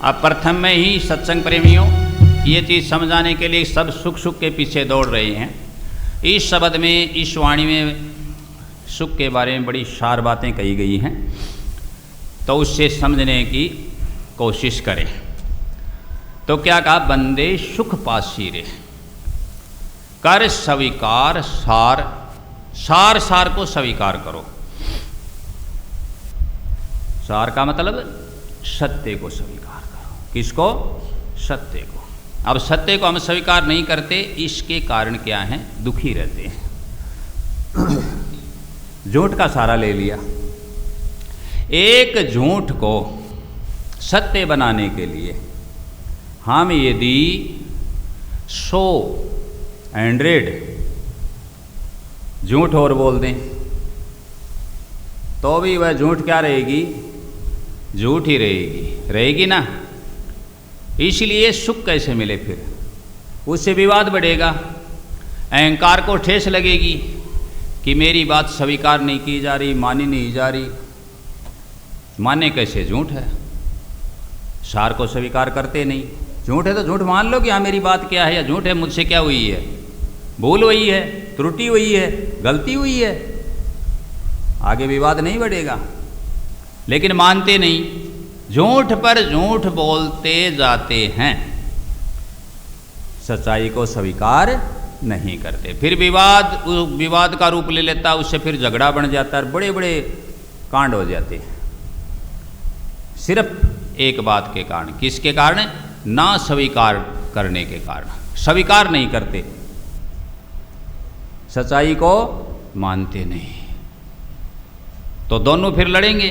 अब प्रथम में ही सत्संग प्रेमियों ये चीज़ समझाने के लिए सब सुख सुख के पीछे दौड़ रहे हैं। इस शब्द में, इस वाणी में सुख के बारे में बड़ी सार बातें कही गई हैं, तो उससे समझने की कोशिश करें। तो क्या कहा, बंदे सुख पासी रे कर स्वीकार सार, सार सार को स्वीकार करो। सार का मतलब सत्य को स्वीकार करो। किसको? सत्य को। अब सत्य को हम स्वीकार नहीं करते, इसके कारण क्या है? दुखी रहते हैं। झूठ का सहारा ले लिया। एक झूठ को सत्य बनाने के लिए हम यदि 100 झूठ और बोल दें तो भी वह झूठ क्या रहेगी? झूठ ही रहेगी ना। इसलिए सुख कैसे मिले फिर? उससे विवाद बढ़ेगा, अहंकार को ठेस लगेगी कि मेरी बात स्वीकार नहीं की जा रही, मानी नहीं जा रही। माने कैसे? झूठ है। सार को स्वीकार करते नहीं। झूठ है तो झूठ मान लो कि हाँ मेरी बात क्या है, या झूठ है मुझसे क्या हुई है, भूल हुई है, त्रुटि हुई है, गलती हुई है। आगे विवाद नहीं बढ़ेगा। लेकिन मानते नहीं, झूठ पर झूठ बोलते जाते हैं, सच्चाई को स्वीकार नहीं करते। फिर विवाद का रूप ले लेता, उससे फिर झगड़ा बन जाता है, बड़े बड़े कांड हो जाते हैं, सिर्फ एक बात के कारण। किसके कारण? ना स्वीकार करने के कारण। स्वीकार नहीं करते, सच्चाई को मानते नहीं, तो दोनों फिर लड़ेंगे।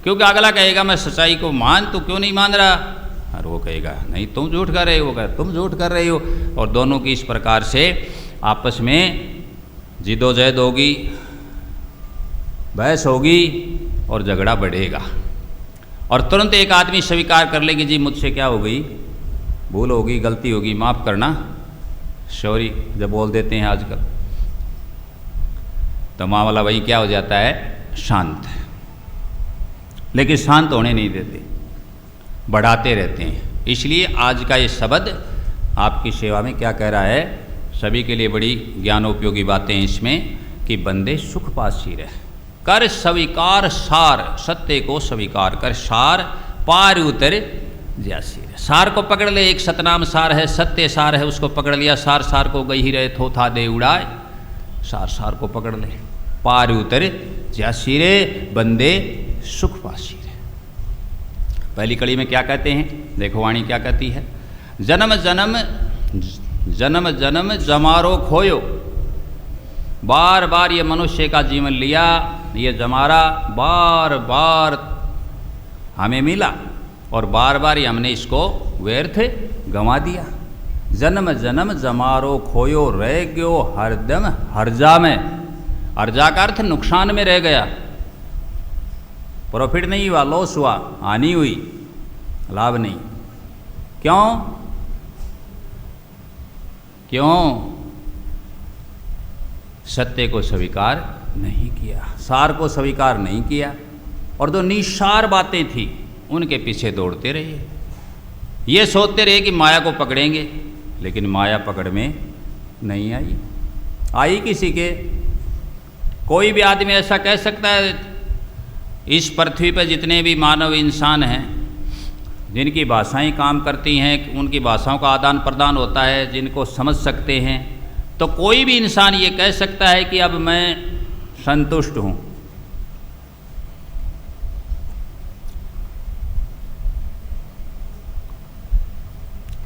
क्योंकि अगला कहेगा मैं सच्चाई को मान, तो क्यों नहीं मान रहा? और वो कहेगा नहीं तुम झूठ कर रहे हो, तुम झूठ कर रहे हो। और दोनों की इस प्रकार से आपस में जिदोजहद होगी, बहस होगी और झगड़ा बढ़ेगा। और तुरंत एक आदमी स्वीकार कर लेगी, जी मुझसे क्या हो गई, भूल होगी, गलती होगी, माफ़ करना, सॉरी जब बोल देते हैं आजकल, तो मामला वही क्या हो जाता है? शांत। लेकिन शांत होने नहीं देते, बढ़ाते रहते हैं। इसलिए आज का ये शब्द आपकी सेवा में क्या कह रहा है? सभी के लिए बड़ी ज्ञानोपयोगी बातें हैं इसमें, कि बंदे सुख पासी रहे कर स्वीकार सार, सत्य को स्वीकार कर सार पार उतर जैसी। सार को पकड़ ले, एक सतनाम सार है, सत्य सार है, उसको पकड़ लिया। सार सार को गई ही रहे, थोथा दे उड़ाए, सार सार को पकड़ ले। पार उतर जैसी रे बंदे सुख पासी रे। पहली कड़ी में क्या कहते हैं? देखो वाणी क्या कहती है, जन्म जन्म जन्म जन्म जमारो खोयो, बार बार ये मनुष्य का जीवन लिया, ये जमारा बार बार हमें मिला और बार बार ही हमने इसको व्यर्थ गंवा दिया। जन्म जन्म जमारो खोयो, रह गयो हरदम हर्जा में। हर्जा का अर्थ नुकसान में रह गया, प्रॉफिट नहीं हुआ, लॉस हुआ, हानि हुई, लाभ नहीं। क्यों? क्यों? सत्य को स्वीकार नहीं किया, सार को स्वीकार नहीं किया, और जो निस्सार बातें थी उनके पीछे दौड़ते रहे। ये सोचते रहे कि माया को पकड़ेंगे, लेकिन माया पकड़ में नहीं आई। आई किसी के? कोई भी आदमी ऐसा कह सकता है, इस पृथ्वी पर जितने भी मानव इंसान हैं, जिनकी भाषाएं काम करती हैं, उनकी भाषाओं का आदान प्रदान होता है, जिनको समझ सकते हैं, तो कोई भी इंसान ये कह सकता है कि अब मैं संतुष्ट हूँ।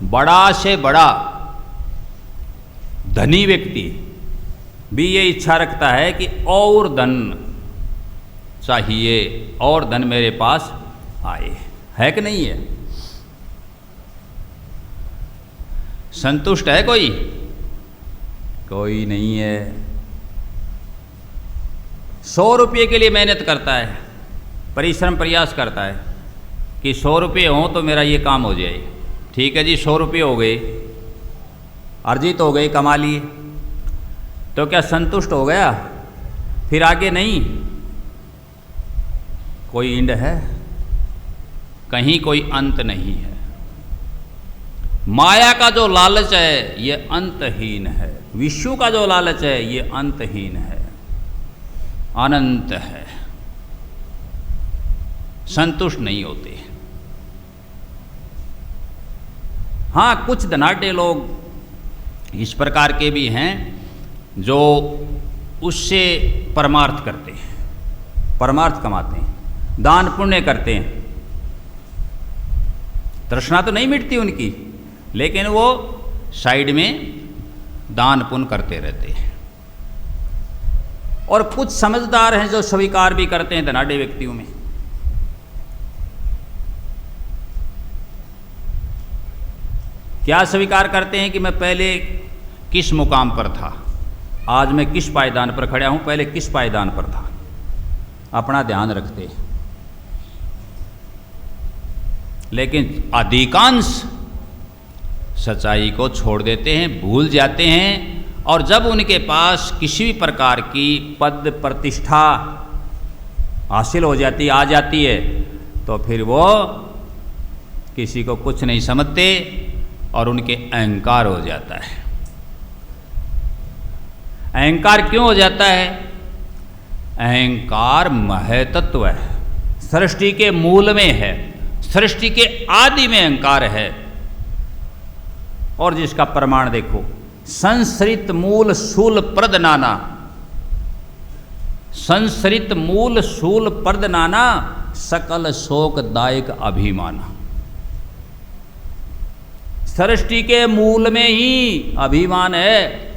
बड़ा से बड़ा धनी व्यक्ति भी ये इच्छा रखता है कि और धन चाहिए, और धन मेरे पास आए, है कि नहीं है? संतुष्ट है कोई? कोई नहीं है। 100 रुपये के लिए मेहनत करता है, परिश्रम प्रयास करता है कि 100 रुपये हों तो मेरा ये काम हो जाए। ठीक है जी, 100 रुपये हो गए, अर्जित हो गए, कमा लिए, तो क्या संतुष्ट हो गया? फिर आगे नहीं? कोई इंड है? कहीं कोई अंत नहीं है। माया का जो लालच है ये अंतहीन है, विश्व का जो लालच है ये अंतहीन है, अनंत है, संतुष्ट नहीं होते। हाँ, कुछ धनाढ्य लोग इस प्रकार के भी हैं जो उससे परमार्थ करते हैं, परमार्थ कमाते हैं, दान पुण्य करते हैं। तृष्णा तो नहीं मिटती उनकी, लेकिन वो साइड में दान पुण्य करते रहते हैं। और कुछ समझदार हैं जो स्वीकार भी करते हैं धनाढ्य व्यक्तियों में। क्या स्वीकार करते हैं कि मैं पहले किस मुकाम पर था, आज मैं किस पायदान पर खड़ा हूं, पहले किस पायदान पर था, अपना ध्यान रखते हैं। लेकिन अधिकांश सच्चाई को छोड़ देते हैं, भूल जाते हैं, और जब उनके पास किसी भी प्रकार की पद प्रतिष्ठा हासिल हो जाती, आ जाती है, तो फिर वो किसी को कुछ नहीं समझते और उनके अहंकार हो जाता है। अहंकार क्यों हो जाता है? अहंकार महतत्व है, सृष्टि के मूल में है, सृष्टि के आदि में अहंकार है। और जिसका प्रमाण देखो, संसरित मूल शूल प्रद नाना, संसरित मूल शूल प्रद नाना, सकल शोकदायक अभिमाना। सृष्टि के मूल में ही अभिमान है,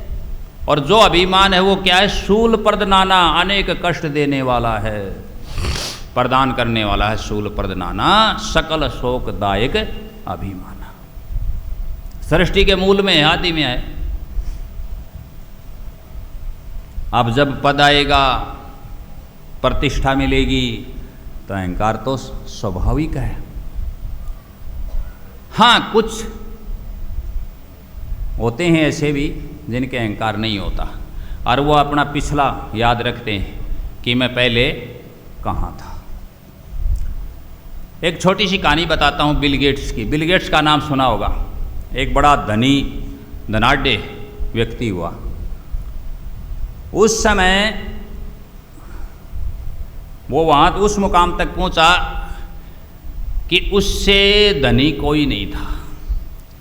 और जो अभिमान है वो क्या है? शूल प्रद नाना, अनेक कष्ट देने वाला है, प्रदान करने वाला है। शूल प्रद नाना, सकल शोकदायक अभिमाना। सृष्टि के मूल में है, आदि में है। अब जब पद आएगा, प्रतिष्ठा मिलेगी, तो अहंकार तो स्वाभाविक है। हाँ, कुछ होते हैं ऐसे भी जिनके अहंकार नहीं होता, और वो अपना पिछला याद रखते हैं कि मैं पहले कहाँ था। एक छोटी सी कहानी बताता हूँ बिल गेट्स की। बिल गेट्स का नाम सुना होगा। एक बड़ा धनाढ्य व्यक्ति हुआ। उस समय वो वहाँ उस मुकाम तक पहुँचा कि उससे धनी कोई नहीं था।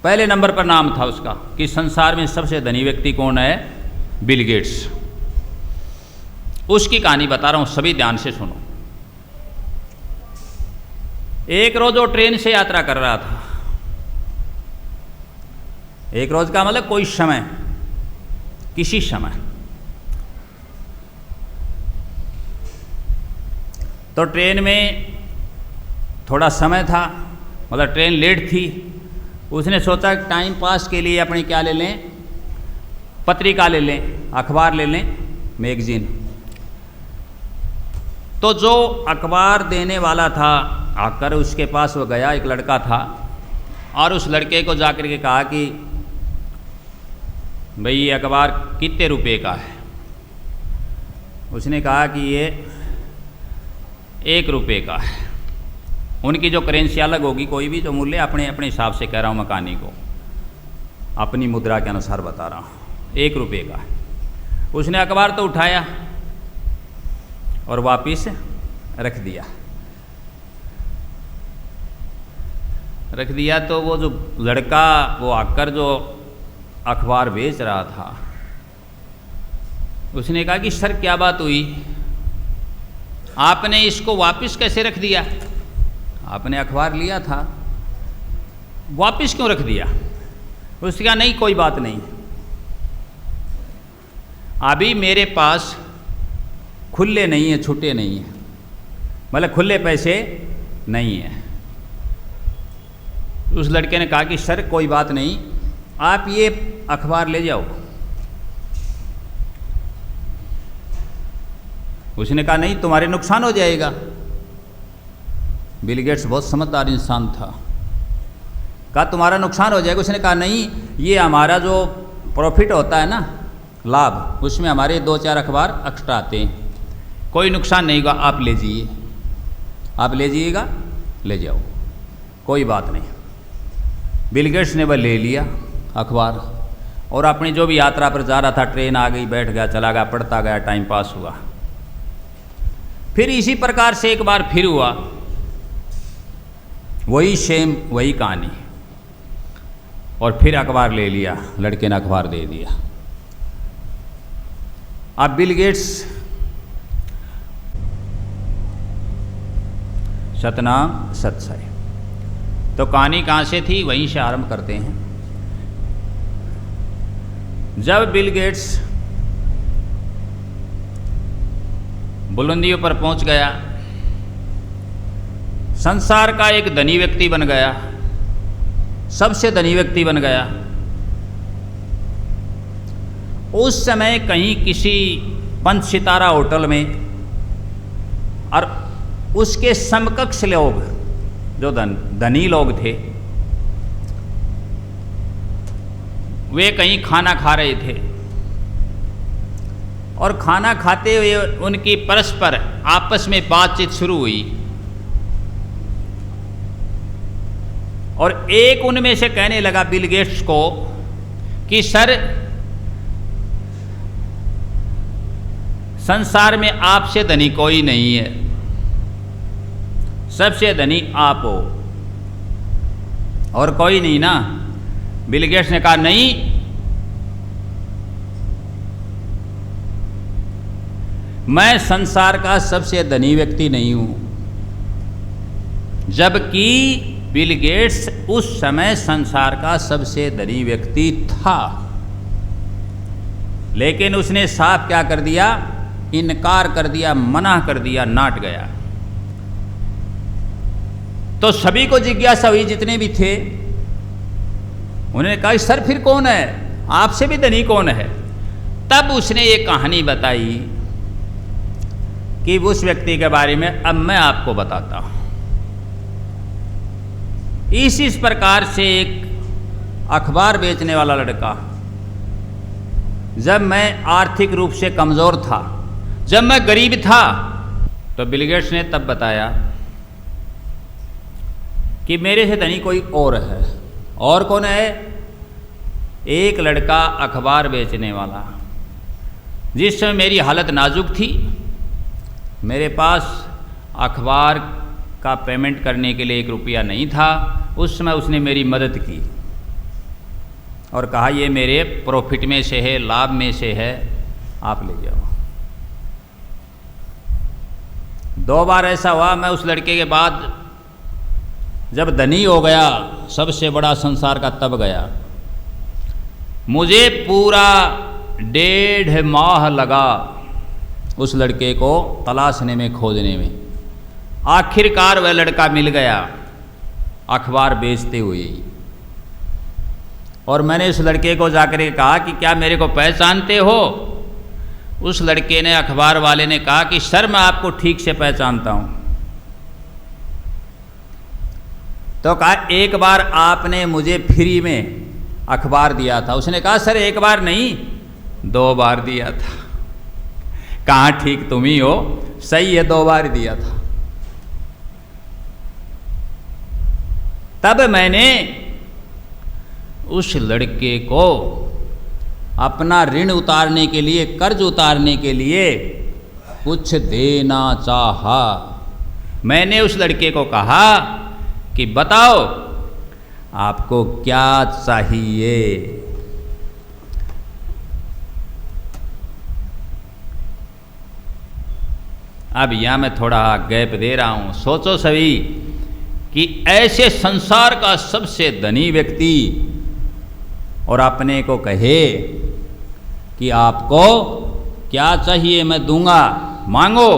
पहले नंबर पर नाम था उसका कि संसार में सबसे धनी व्यक्ति कौन है? Bill Gates. उसकी कहानी बता रहा हूँ, सभी ध्यान से सुनो। एक रोज वो ट्रेन से यात्रा कर रहा था। एक रोज का मतलब कोई समय, किसी समय। तो ट्रेन में थोड़ा समय था, मतलब ट्रेन लेट थी। उसने सोचा टाइम पास के लिए अपनी क्या ले लें, पत्रिका ले लें, अखबार ले लें, मैगजीन। तो जो अखबार देने वाला था आकर उसके पास वो गया, एक लड़का था, और उस लड़के को जाकर के कहा कि भाई ये अखबार कितने रुपए का है? उसने कहा कि ये 1 रुपये का है। उनकी जो करेंसी अलग होगी, कोई भी जो मूल्य, अपने अपने हिसाब से कह रहा हूँ, मकानी को अपनी मुद्रा के अनुसार बता रहा हूँ, 1 रुपये का है। उसने अखबार तो उठाया और वापिस रख दिया। तो वो जो लड़का वो आकर जो अखबार बेच रहा था, उसने कहा कि सर क्या बात हुई, आपने इसको वापस कैसे रख दिया? आपने अखबार लिया था, वापस क्यों रख दिया? उसने कहा नहीं कोई बात नहीं, अभी मेरे पास खुले नहीं है, छुट्टे नहीं है, मतलब खुले पैसे नहीं है। उस लड़के ने कहा कि सर कोई बात नहीं, आप ये अखबार ले जाओ। उसने कहा नहीं, तुम्हारे नुकसान हो जाएगा। बिल गेट्स बहुत समझदार इंसान था। कहा तुम्हारा नुकसान हो जाएगा। उसने कहा नहीं, ये हमारा जो प्रॉफिट होता है ना, लाभ, उसमें हमारे 2-4 अखबार एक्स्ट्रा आते हैं, कोई नुकसान नहीं होगा, आप ले जाइए, आप ले जाइएगा, ले जाओ। कोई बात नहीं। बिल गेट्स ने वह ले लिया अखबार और अपनी जो भी यात्रा पर जा रहा था, ट्रेन आ गई, बैठ गया, चला गया, पढ़ता गया, टाइम पास हुआ। फिर इसी प्रकार से एक बार फिर हुआ, वही सेम वही कहानी, और फिर अखबार ले लिया, लड़के ने अखबार दे दिया। अब बिल गेट्स सतनाम सत्सय। तो कहानी कहाँ से थी, वहीं से आरंभ करते हैं। जब बिल गेट्स बुलंदियों पर पहुंच गया, संसार का एक धनी व्यक्ति बन गया, सबसे धनी व्यक्ति बन गया। उस समय कहीं किसी 5 सितारा होटल में, और उसके समकक्ष लोग जो धनी लोग थे, वे कहीं खाना खा रहे थे, और खाना खाते हुए उनकी परस्पर आपस में बातचीत शुरू हुई, और एक उनमें से कहने लगा बिल गेट्स को कि सर, संसार में आपसे धनी कोई नहीं है, सबसे धनी आप हो, और कोई नहीं ना। बिल गेट्स ने कहा नहीं, मैं संसार का सबसे धनी व्यक्ति नहीं हूं। जबकि बिल गेट्स उस समय संसार का सबसे धनी व्यक्ति था, लेकिन उसने साफ क्या कर दिया, इनकार कर दिया, मना कर दिया, नाट गया। तो सभी को जिज्ञासा हुई, जितने भी थे, उन्होंने कहा सर फिर कौन है, आपसे भी धनी कौन है। तब उसने ये कहानी बताई कि उस व्यक्ति के बारे में अब मैं आपको बताता हूं। इस प्रकार से एक अखबार बेचने वाला लड़का, जब मैं आर्थिक रूप से कमज़ोर था, जब मैं गरीब था, तो बिल गेट्स ने तब बताया कि मेरे से धनी कोई और है। और कौन है? एक लड़का अखबार बेचने वाला। जिस समय मेरी हालत नाजुक थी, मेरे पास अखबार का पेमेंट करने के लिए 1 रुपया नहीं था, उस समय उसने मेरी मदद की और कहा ये मेरे प्रॉफिट में से है, लाभ में से है, आप ले जाओ। 2 बार ऐसा हुआ। मैं उस लड़के के बाद जब धनी हो गया, सबसे बड़ा संसार का, तब गया। मुझे पूरा 1.5 माह लगा उस लड़के को तलाशने में, खोजने में। आखिरकार वह लड़का मिल गया अखबार बेचते हुए। और मैंने उस लड़के को जाकर के कहा कि क्या मेरे को पहचानते हो? उस लड़के ने, अखबार वाले ने कहा कि सर मैं आपको ठीक से पहचानता हूं। तो कहा एक बार आपने मुझे फ्री में अखबार दिया था। उसने कहा सर 1 बार नहीं 2 बार दिया था। कहा ठीक तुम ही हो, सही है, 2 बार दिया था। तब मैंने उस लड़के को अपना ऋण उतारने के लिए, कर्ज उतारने के लिए कुछ देना चाहा। मैंने उस लड़के को कहा कि बताओ आपको क्या चाहिए। अब यहां मैं थोड़ा गैप दे रहा हूं। सोचो सभी कि ऐसे संसार का सबसे धनी व्यक्ति और अपने को कहे कि आपको क्या चाहिए, मैं दूंगा, मांगो।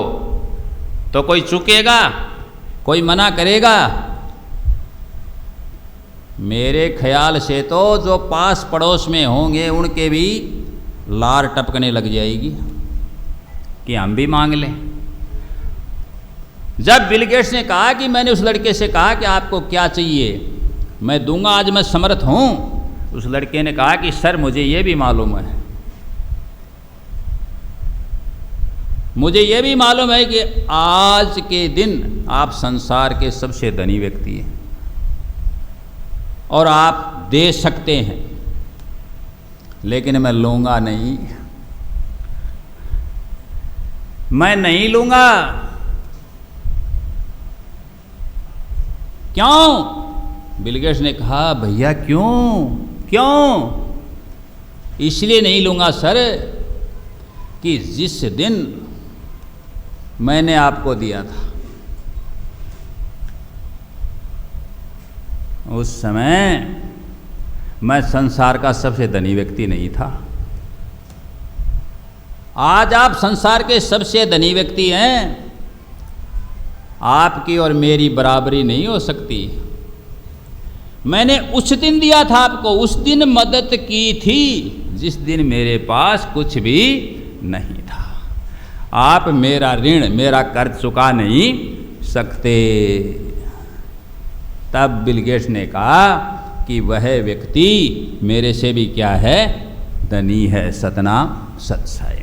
तो कोई चुकेगा? कोई मना करेगा? मेरे ख्याल से तो जो पास पड़ोस में होंगे उनके भी लार टपकने लग जाएगी कि हम भी मांग लें। जब बिल गेट्स ने कहा कि मैंने उस लड़के से कहा कि आपको क्या चाहिए, मैं दूंगा, आज मैं समर्थ हूं, उस लड़के ने कहा कि सर मुझे ये भी मालूम है, मुझे ये भी मालूम है कि आज के दिन आप संसार के सबसे धनी व्यक्ति हैं। और आप दे सकते हैं, लेकिन मैं लूँगा नहीं, मैं नहीं लूँगा। क्यों? बिल गेट्स ने कहा, भैया क्यों? इसलिए नहीं लूँगा सर कि जिस दिन मैंने आपको दिया था उस समय मैं संसार का सबसे धनी व्यक्ति नहीं था। आज आप संसार के सबसे धनी व्यक्ति हैं। आपकी और मेरी बराबरी नहीं हो सकती। मैंने उस दिन दिया था आपको, उस दिन मदद की थी जिस दिन मेरे पास कुछ भी नहीं था। आप मेरा ऋण, मेरा कर्ज चुका नहीं सकते। तब बिल गेट्स ने कहा कि वह व्यक्ति मेरे से भी क्या है, धनी है। सतनाम सत साई।